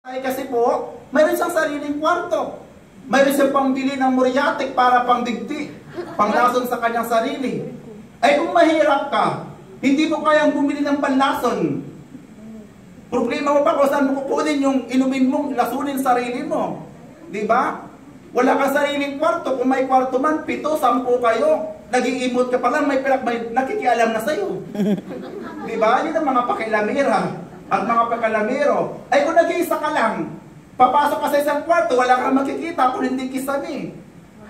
Ay kasi po, mayroon siyang sariling kwarto. Mayroon siyang pangbili ng muriatic para pangdigti, panglason sa kanyang sarili. Ay kung mahirap ka, hindi mo kayang bumili ng panlason. Problema mo pa kung saan mo kukunin yung inumin mong lasunin sarili mo. Di ba? Wala kang sariling kwarto. Kung may kwarto man, 7, 10 kayo. Nag-iimot ka pa lang, may nakikialam na sa'yo. Di ba? Yun ang mga pakilamira at mga pakalamero. Ay kung nag-iisa ka lang, papasok ka sa isang kwarto, wala kang makikita kung hindi kisame.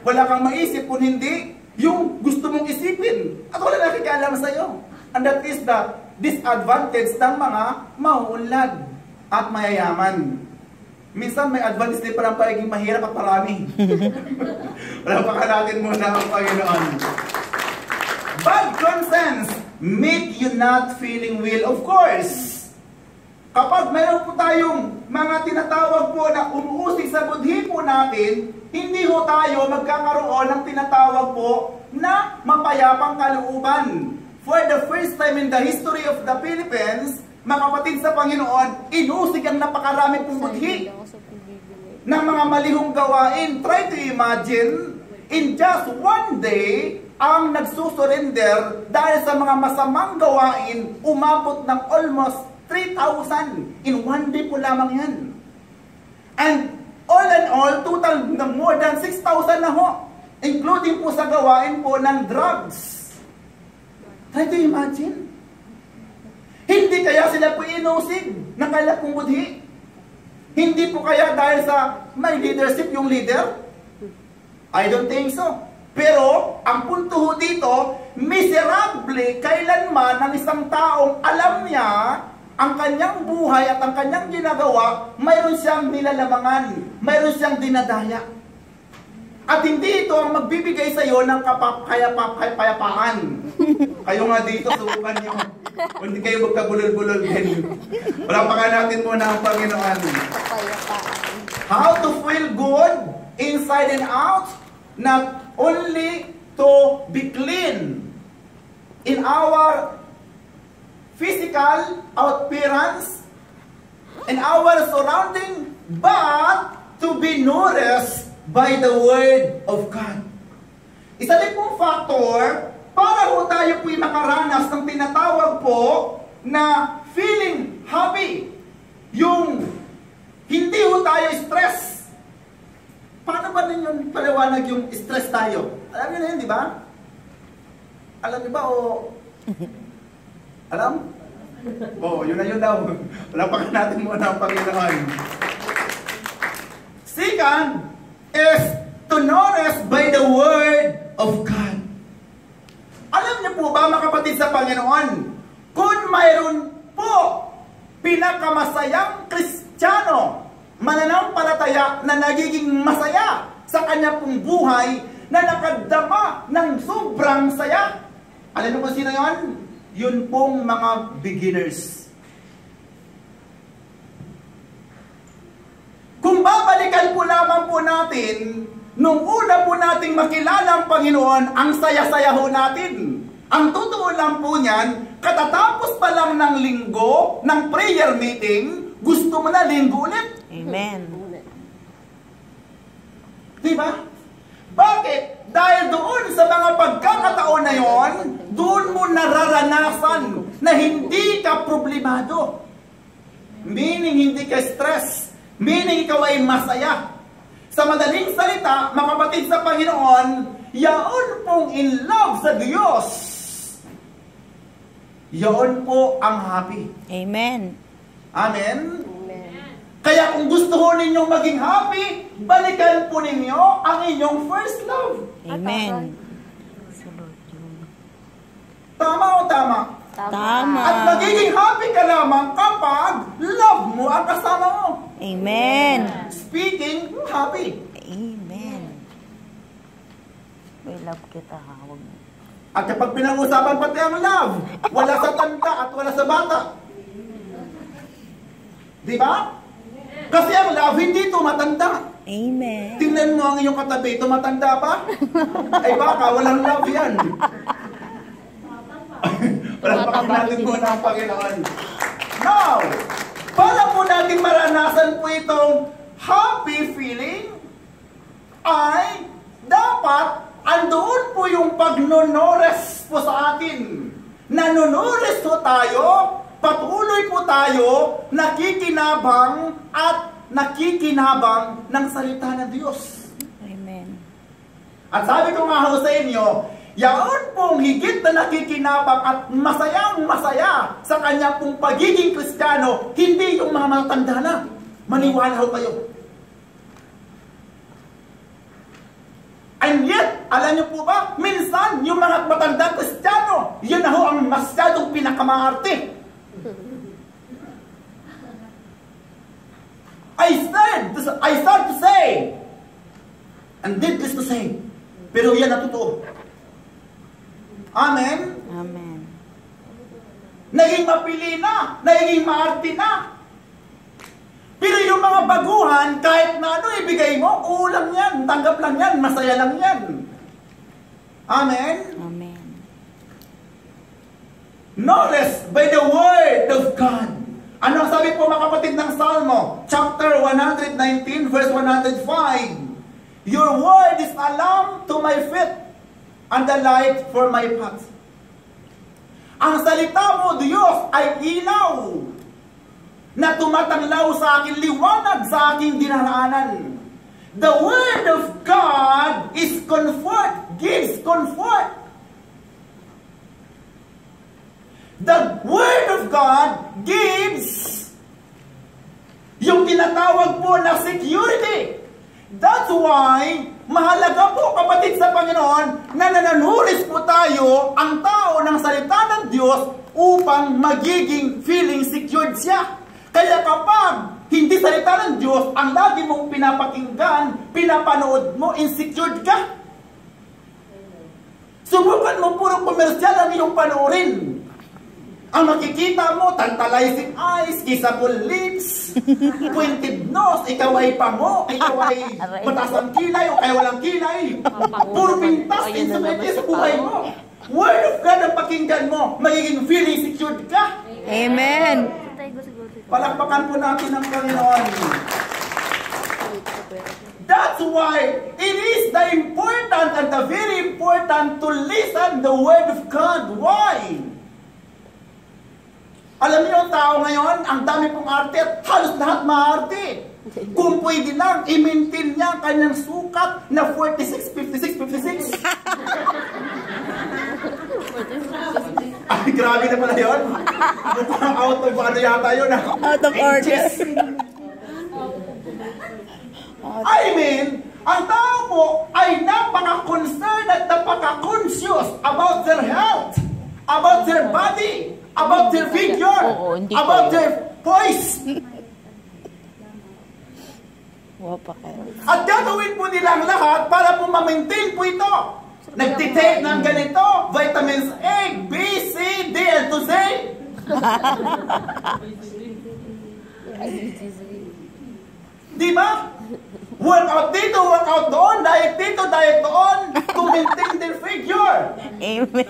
Wala kang maisip kung hindi yung gusto mong isipin. At wala nakikialam sa'yo. And that is the disadvantage ng mga maunlad at mayayaman. Minsan may advantage din parang pagiging mahirap at marami. Wala pa ka natin muna ang Panginoon. Bad conscience make you not feeling well, of course. Kapag mayroon po tayong mga tinatawag po na umuusig sa budhi po natin, hindi ho tayo magkakaroon ng tinatawag po na mapayapang kalooban. For the first time in the history of the Philippines, mga kapatid sa Panginoon, inusig ang napakarami pong budhi ng mga malihong gawain. Try to imagine, in just one day, ang nagsusurrender dahil sa mga masamang gawain, umabot ng almost 3,000 in one day po lamang yan. And all in all, total na more than 6,000 na ho, including po sa gawain po ng drugs. Try to imagine. Hindi kaya sila po inusig ng kailang pong budhi? Hindi po kaya dahil sa may leadership yung leader? I don't think so. Pero, ang punto ho dito, miserable kailanman ng isang taong alam niya ang kanyang buhay at ang kanyang ginagawa, mayroon siyang nilalamangan, mayroon siyang dinadaya. At hindi ito ang magbibigay sa iyo ng kapayapaan. Kayo nga dito, subukan nyo. Kung hindi kayo magkabulol-bulol din. Wala pa ka natin muna ang Panginoon. How to feel good inside and out, not only to be clean in our physical appearance and our surrounding, but to be nourished by the Word of God. Isa din pong factor para ho tayo po'y makaranas ng tinatawag po na feeling happy. Yung hindi ho tayo stress. Paano ba ninyo paliwanag yung stress tayo? Alam niyo na yun, di ba? Alam niyo ba o... Alam? Oo, yun na yun daw. Wala pa ka natin muna ang Panginoon. Second is to nourish by the Word of God. Alam niyo po ba, mga kapatid sa Panginoon, kung mayroon po pinakamasayang Kristiyano, mananampalataya na nagiging masaya sa kanya pong buhay, na nakadama ng sobrang saya, alam niyo po sino yun? Yun pong mga beginners. Kung babalikan po lamang po natin, nung una po nating makilala ang Panginoon, ang saya-saya ho natin. Ang totoo lang po niyan, katatapos pa lang ng linggo, ng prayer meeting, gusto mo na linggo ulit. Amen. Diba? Bakit? Dahil doon sa mga pagkakataon na yon, doon mo nararanasan na hindi ka problemado. Meaning hindi ka stress. Meaning ikaw ay masaya. Sa madaling salita, mga kapatid sa Panginoon, yaon pong in love sa Diyos. Yaon po ang happy. Amen. Amen? Kaya kung gusto ho ninyong maging happy, balikan po ninyo ang inyong first love. Amen. Tama o tama? Tama. At magiging happy ka lamang kapag love mo ang kasama mo. Amen. Speaking happy. Amen. We love kita, ha? Huwag mo. At kapag pinag-usapan pati ang love, wala sa tanda at wala sa bata. Diba? Kasi ang love hindi tumatanda. Amen. Tingnan mo ang iyong katabi, tumatanda pa? Ay baka, walang love yan. Walang pakinatin mo ng Panginoon. Now, para po natin maranasan po itong happy feeling, ay dapat andoon po yung pagnonores po sa atin. Nanonores po tayo, patuloy po tayo, nakikinabang at nakikinabang ng salita ng Diyos. Amen. At sabi ko nga ho sa inyo, yaon pong higit na nakikinabang at masayang masaya sa kanya pong pagiging Kristiyano, hindi yung mga matatanda na. Maniwala ho kayo. And yet, alam niyo po ba, minsan yung mga matandang Kristiyano, yun na ho ang masyadong pinakamaarte. I start to say, and needless to say, pero yan na totoo. Amen? Amen. Naging mapili na, naging maarte na. Pero yung mga baguhan, kahit na ano ibigay mo, ulam yan, tanggap lang yan, masaya lang yan. Amen? Amen. Knowledge by the word of God. Ano ang sabi po mga kapatid ng Salmo? Chapter 119, verse 105. Your word is a lamp to my feet and a light for my path. Ang salita mo, Diyos, ay ilaw na tumatanglaw sa akin, liwanag sa aking dinaraanan. The word of God is comfort, gives comfort. The word of God gives yung tinatawag po na security. That's why, mahalaga po kapatid sa Panginoon na nananulis po tayo ang tao ng salita ng Diyos upang magiging feeling secured siya. Kaya kapag hindi salita ng Diyos, ang lagi mong pinapakinggan, pinapanood mo, insecured ka. Subukan mo puro komersyal ang iyong panoorin. Ang makikita mo, tantalizing eyes, kissable lips, pointed nose, ikaw ay pango, ikaw ay mataas ang kilay, o kaya walang kilay. Puro pintas, insumetes sa buhay mo. Word of God ang pakinggan mo, magiging feeling secured ka. Amen. Palakpakan po natin ang Panginoon. That's why it is the important and the very important to listen the word of God. Why? Alam niyo ang tao ngayon, ang dami pong arte at halos lahat maarte. Kung pwede lang, i-maintain niya ang kanyang sukat na 46, 56, 56. Ay, grabe na pala yun. Mukhang out of ano yata yun. Out of order. I mean, ang tao po ay napaka-concerned at napaka-conscious about their health, about their body, about their figure, about their voice. At gagawin po nilang lahat para po ma-maintain po ito. Nagtitake ng ganito, vitamins A, B, C, D, and to Z. Di ba? Workout dito, workout doon, diet dito, diet doon, to maintain their figure. Amen.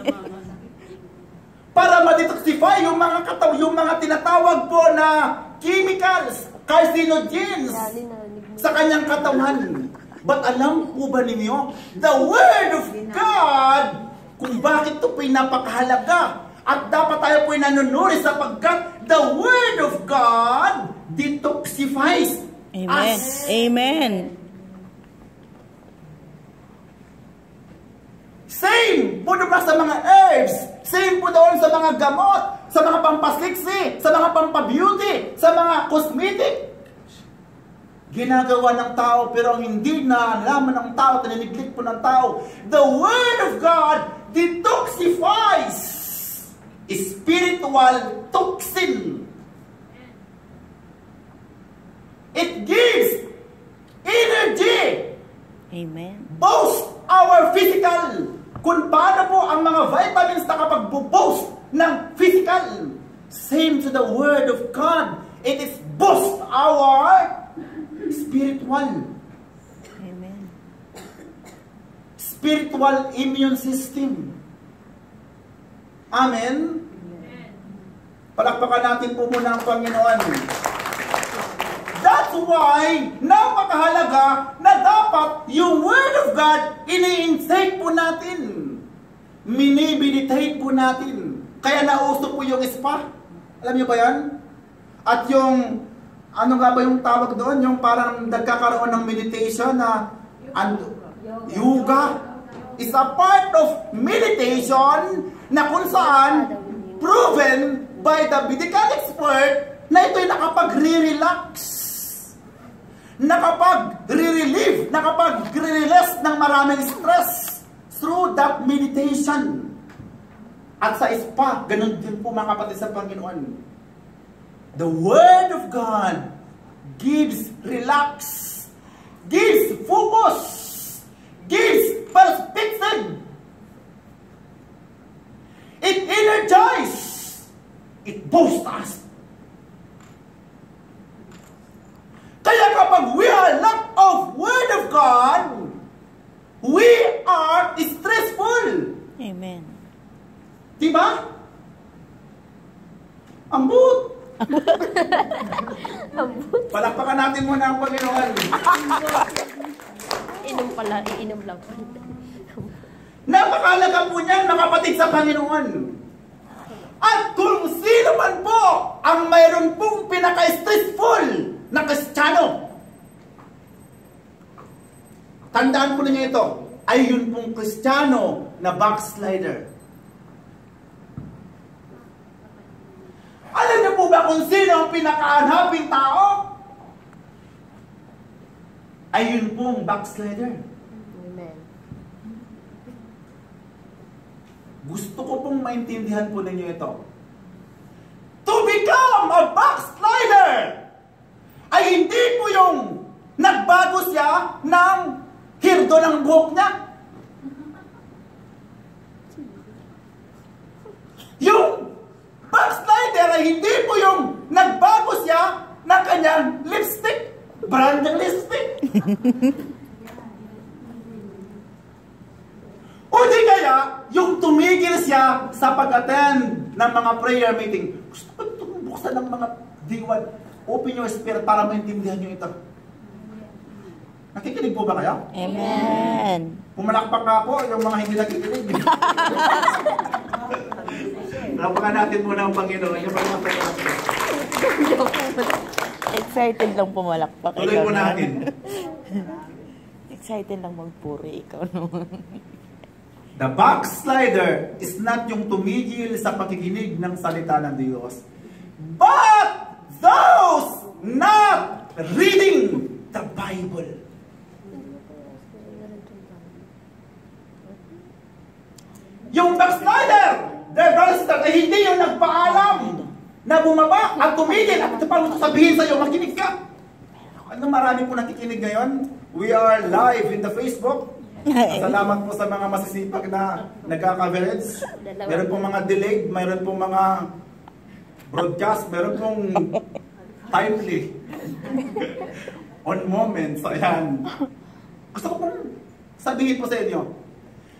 Para ma-detoxify yung mga yung mga tinatawag po na chemicals, carcinogens sa kanyang katawan. But alam po ba ninyo, the Word of God, kung bakit ito po'y napakahalaga at dapat tayo po'y nanunuri sapagkat the Word of God detoxifies Amen. us. Amen. Same po naman sa mga herbs, same po doon sa mga gamot, sa mga pampasiksi, sa mga pampabeauty, sa mga cosmetic. Ginagawa ng tao pero ang hindi na nalaman ng tao, taniniglit po ng tao. The Word of God detoxifies spiritual toxin. It gives energy. Amen. Boost our physical. Kung paano po ang mga vitamins nakapag-boost ng physical. Same to the Word of God. It is boost our spiritual. Amen. Spiritual immune system. Amen? Palakpakan natin po muna ang Panginoon. that's why, napakahalaga na dapat yung Word of God, ini-intake po natin. Minimeditate po natin. Kaya nauso po yung spa. Alam niyo ba yan? At yung, ano nga ba yung tawag doon? Yung parang nagkakaroon ng meditation na yoga is a part of meditation na kung saan proven by the medical expert na ito'y nakapag-re-relax, nakapag-re-relieve, nakapag-release ng maraming stress through that meditation. At sa spa, ganun din po mga kapatid sa Panginoon. The Word of God gives relax, gives focus, gives perspective. It energizes, it boosts us. Kaya kapag we are lack of Word of God, we are stressful. Amen. Diba? Ambut. Palakpakan natin muna ang Panginoon. Inom pala, iinom lang. Napakalaga po niyan, mga kapatid sa Panginoon. At kung sino man po ang mayroon pong pinaka-stressful na Kristiyano, tandaan po ninyo ito, ay yun pong Kristiyano na backslider. Alam niyo po ba kung sino ang pinaka-unhappy tao? Ay yun pong backslider. Amen. Gusto ko pong maintindihan po ninyo ito. To become a backslider ay hindi po yung nagbago siya ng hirdo ng buhok niya. Yung backslider ay hindi po yung nagbago siya ng kanyang lipstick. Brand ng lipstick. O di kaya, yung tumigil siya sa pag-attend ng mga prayer meeting. Gusto ko itong buksan ng mga diwan. Open your spirit para maintindihan nyo ito. Nakikinig po ba kayo? Amen. Pumalakpak nga po yung mga hindi nakikinig. Lapakan natin muna ang Panginoon. Yung Excited lang pumalakpak. tuloy po natin. Excited lang magpuri. Ikaw naman. The backslider is not yung tumigil sa pakikinig ng salita ng Diyos, but those not reading the Bible. Yung backslider, the backslider, ay hindi yung nagpaalam na bumaba at tumigil at paano sabihin sa'yo, makinig ka. Ano marami po nakikinig ngayon? We are live in the Facebook. Salamat po sa mga masisipag na nagkaka-coverage. Meron pong mga delayed, meron pong mga broadcast, meron pong timely. On moments, ayan. Gusto ko pong sabihin po sa inyo,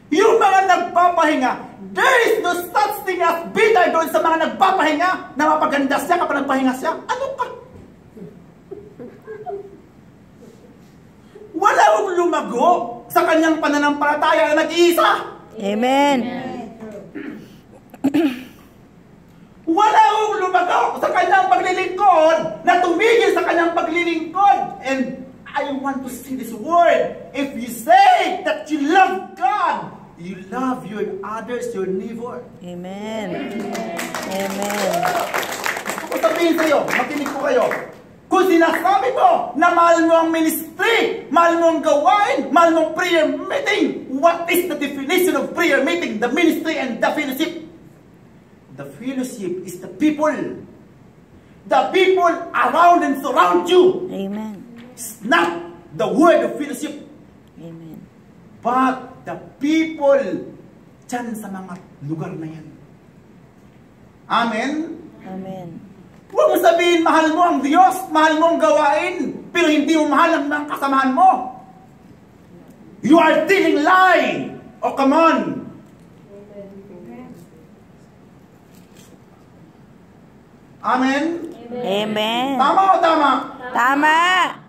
yung mga nagpapahinga, there is no such thing as bitter doon sa mga nagpapahinga na mapaganda siya kapag nagpahinga siya. Ano ka? Wala akong lumago sa kanyang pananampalataya na nag-iisa. Amen. Wala akong lumago sa kanyang paglilingkod na tumigil sa kanyang paglilingkod. And I want to see this word. If you say that you love God, you love your others, your neighbor. Amen. Amen. Gusto ko sabihin sa iyo, makinig po kayo. Kung sinasabi mo na mahal mo ang ministry, mahal mo ang gawain, mahal mo ang prayer meeting, what is the definition of prayer meeting, the ministry, and the fellowship? The fellowship is the people. The people around and surround you. Amen. It's not the word of fellowship. Amen. But the people dyan sa mga lugar na yan. Amen? Amen. Huwag mo sabihin, mahal mo ang Diyos, mahal mo ang gawain, pero hindi mo mahal ang mga kasamahan mo. You are telling lie. Oh, come on. Amen? Amen. Tama o tama? Tama.